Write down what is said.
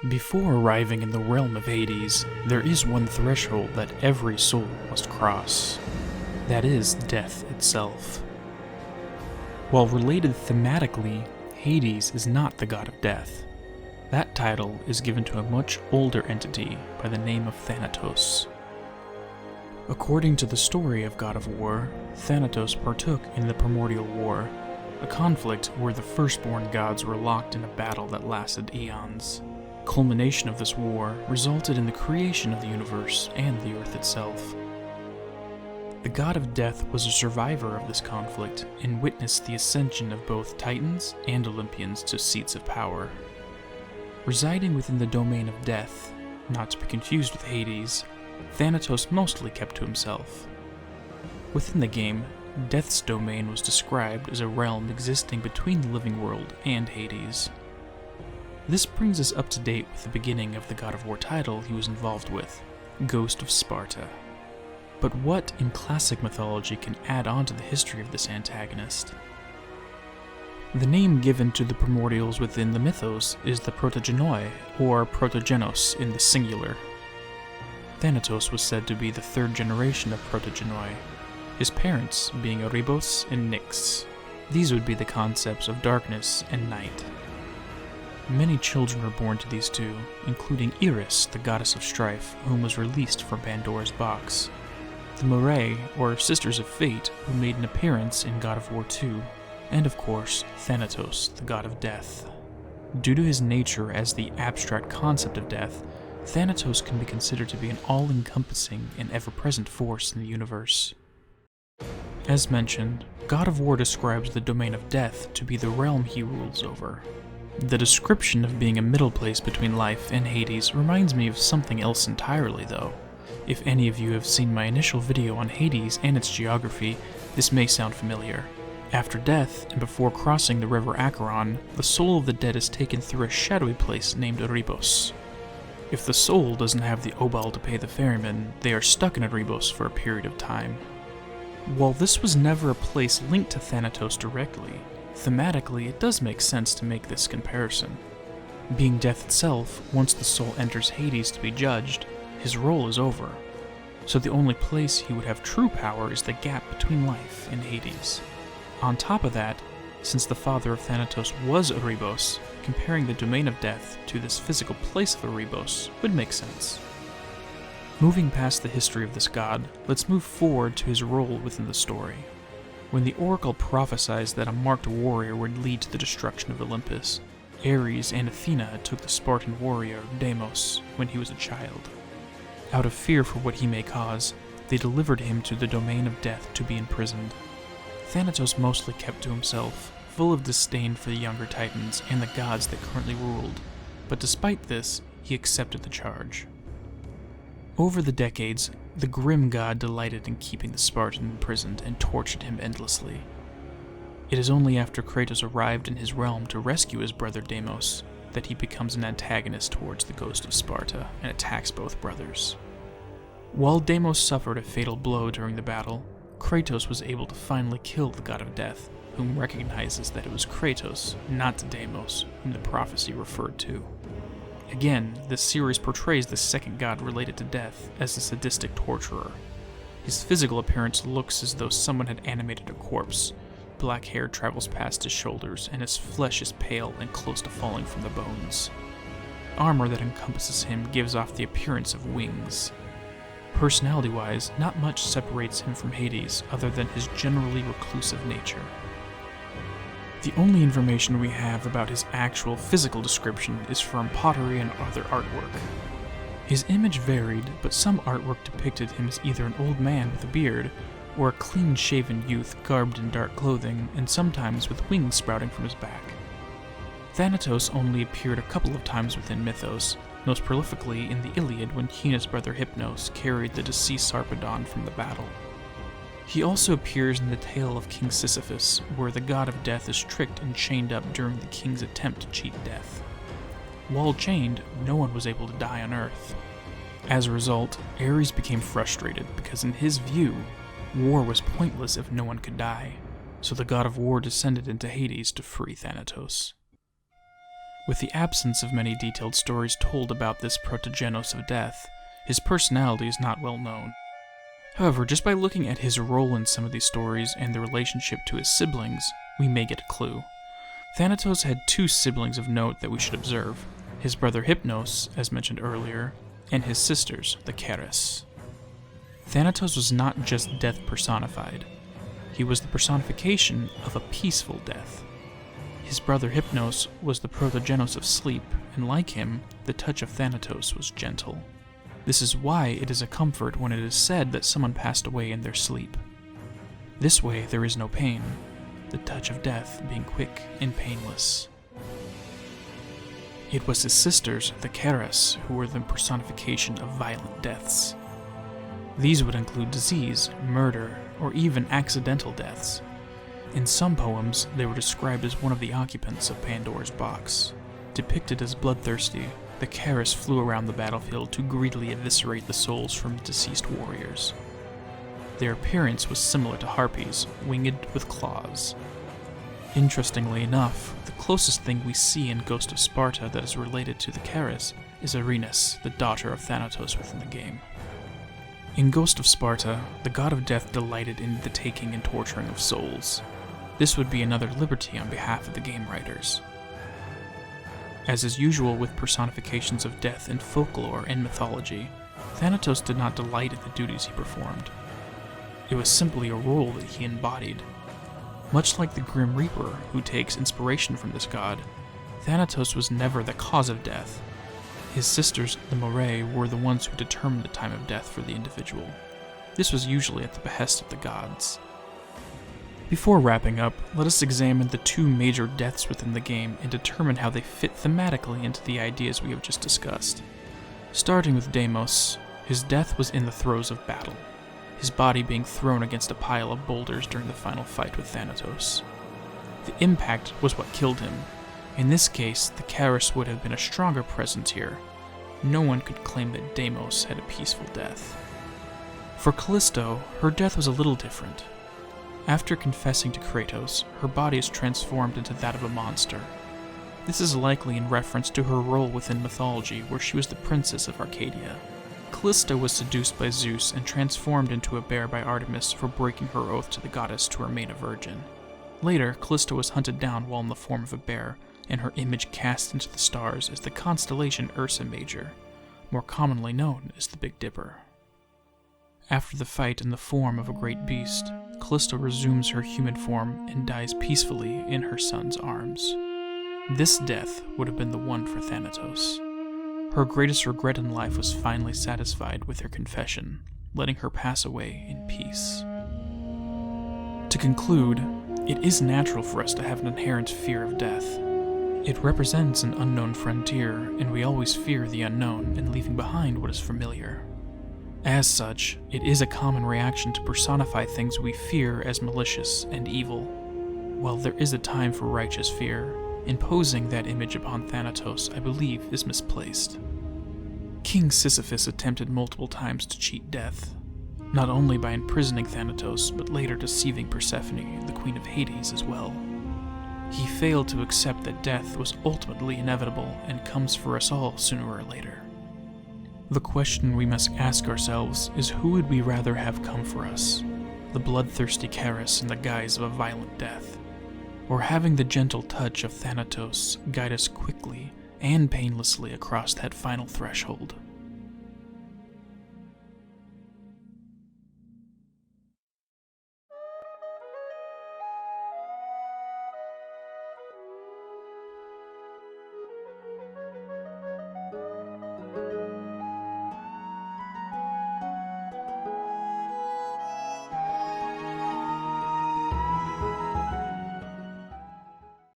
Before arriving in the realm of Hades, there is one threshold that every soul must cross. That is death itself. While related thematically, Hades is not the god of death. That title is given to a much older entity by the name of Thanatos. According to the story of God of War, Thanatos partook in the Primordial War, a conflict where the firstborn gods were locked in a battle that lasted eons. Culmination of this war resulted in the creation of the universe and the earth itself. The god of death was a survivor of this conflict and witnessed the ascension of both Titans and Olympians to seats of power. Residing within the domain of death, not to be confused with Hades, Thanatos mostly kept to himself. Within the game, Death's domain was described as a realm existing between the living world and Hades. This brings us up to date with the beginning of the God of War title he was involved with, Ghost of Sparta. But what in classic mythology can add on to the history of this antagonist? The name given to the primordials within the mythos is the protogenoi, or protogenos in the singular. Thanatos was said to be the third generation of protogenoi, his parents being Erebos and Nyx. These would be the concepts of darkness and night. Many children were born to these two, including Eris, the goddess of strife, whom was released from Pandora's box, the Moirae, or Sisters of Fate, who made an appearance in God of War 2, and of course, Thanatos, the god of death. Due to his nature as the abstract concept of death, Thanatos can be considered to be an all-encompassing and ever-present force in the universe. As mentioned, God of War describes the domain of death to be the realm he rules over. The description of being a middle place between life and Hades reminds me of something else entirely, though. If any of you have seen my initial video on Hades and its geography, this may sound familiar. After death, and before crossing the river Acheron, the soul of the dead is taken through a shadowy place named Erebos. If the soul doesn't have the obol to pay the ferryman, they are stuck in Erebos for a period of time. While this was never a place linked to Thanatos directly, thematically it does make sense to make this comparison. Being death itself, once the soul enters Hades to be judged, his role is over, so the only place he would have true power is the gap between life and Hades. On top of that, since the father of Thanatos was Erebos, comparing the domain of death to this physical place of Erebos would make sense. Moving past the history of this god, let's move forward to his role within the story. When the oracle prophesied that a marked warrior would lead to the destruction of Olympus, Ares and Athena took the Spartan warrior Deimos when he was a child. Out of fear for what he may cause, they delivered him to the domain of death to be imprisoned. Thanatos mostly kept to himself, full of disdain for the younger Titans and the gods that currently ruled, but despite this, he accepted the charge. Over the decades, the grim god delighted in keeping the Spartan imprisoned and tortured him endlessly. It is only after Kratos arrived in his realm to rescue his brother Deimos that he becomes an antagonist towards the Ghost of Sparta and attacks both brothers. While Deimos suffered a fatal blow during the battle, Kratos was able to finally kill the god of death, whom recognizes that it was Kratos, not Deimos, whom the prophecy referred to. Again, this series portrays the second god related to death as a sadistic torturer. His physical appearance looks as though someone had animated a corpse. Black hair travels past his shoulders, and his flesh is pale and close to falling from the bones. Armor that encompasses him gives off the appearance of wings. Personality-wise, not much separates him from Hades other than his generally reclusive nature. The only information we have about his actual physical description is from pottery and other artwork. His image varied, but some artwork depicted him as either an old man with a beard, or a clean-shaven youth garbed in dark clothing, and sometimes with wings sprouting from his back. Thanatos only appeared a couple of times within mythos, most prolifically in the Iliad when Hina's brother Hypnos carried the deceased Sarpedon from the battle. He also appears in the tale of King Sisyphus, where the god of death is tricked and chained up during the king's attempt to cheat death. While chained, no one was able to die on Earth. As a result, Ares became frustrated because in his view, war was pointless if no one could die, so the god of war descended into Hades to free Thanatos. With the absence of many detailed stories told about this protogenos of death, his personality is not well known. However, just by looking at his role in some of these stories and the relationship to his siblings, we may get a clue. Thanatos had two siblings of note that we should observe: his brother Hypnos, as mentioned earlier, and his sisters, the cherish. Thanatos was not just death personified. He was the personification of a peaceful death. His brother Hypnos was the protogenos of sleep, and like him, the touch of Thanatos was gentle. This is why it is a comfort when it is said that someone passed away in their sleep. This way there is no pain, the touch of death being quick and painless. It was his sisters, the cherish, who were the personification of violent deaths. These would include disease, murder, or even accidental deaths. In some poems, they were described as one of the occupants of Pandora's box. Depicted as bloodthirsty, the cherish flew around the battlefield to greedily eviscerate the souls from deceased warriors. Their appearance was similar to harpies, winged with claws. Interestingly enough, the closest thing we see in Ghost of Sparta that is related to the cherish is Erinis, the daughter of Thanatos within the game. In Ghost of Sparta, the god of death delighted in the taking and torturing of souls. This would be another liberty on behalf of the game writers. As is usual with personifications of death in folklore and mythology, Thanatos did not delight in the duties he performed. It was simply a role that he embodied. Much like the Grim Reaper, who takes inspiration from this god, Thanatos was never the cause of death. His sisters, the Moirae, were the ones who determined the time of death for the individual. This was usually at the behest of the gods. Before wrapping up, let us examine the two major deaths within the game and determine how they fit thematically into the ideas we have just discussed. Starting with Deimos, his death was in the throes of battle, his body being thrown against a pile of boulders during the final fight with Thanatos. The impact was what killed him. In this case, the cherish would have been a stronger presence here. No one could claim that Deimos had a peaceful death. For Callisto, her death was a little different. After confessing to Kratos, her body is transformed into that of a monster. This is likely in reference to her role within mythology, where she was the princess of Arcadia. Callisto was seduced by Zeus and transformed into a bear by Artemis for breaking her oath to the goddess to remain a virgin. Later, Callisto was hunted down while in the form of a bear, and her image cast into the stars as the constellation Ursa Major, more commonly known as the Big Dipper. After the fight in the form of a great beast, Callisto resumes her human form and dies peacefully in her son's arms. This death would have been the one for Thanatos. Her greatest regret in life was finally satisfied with her confession, letting her pass away in peace. To conclude, it is natural for us to have an inherent fear of death. It represents an unknown frontier, and we always fear the unknown and leaving behind what is familiar. As such, it is a common reaction to personify things we fear as malicious and evil. While there is a time for righteous fear, imposing that image upon Thanatos, I believe, is misplaced. King Sisyphus attempted multiple times to cheat death, not only by imprisoning Thanatos, but later deceiving Persephone, the queen of Hades, as well. He failed to accept that death was ultimately inevitable and comes for us all sooner or later. The question we must ask ourselves is, who would we rather have come for us? The bloodthirsty cherish in the guise of a violent death, or having the gentle touch of Thanatos guide us quickly and painlessly across that final threshold?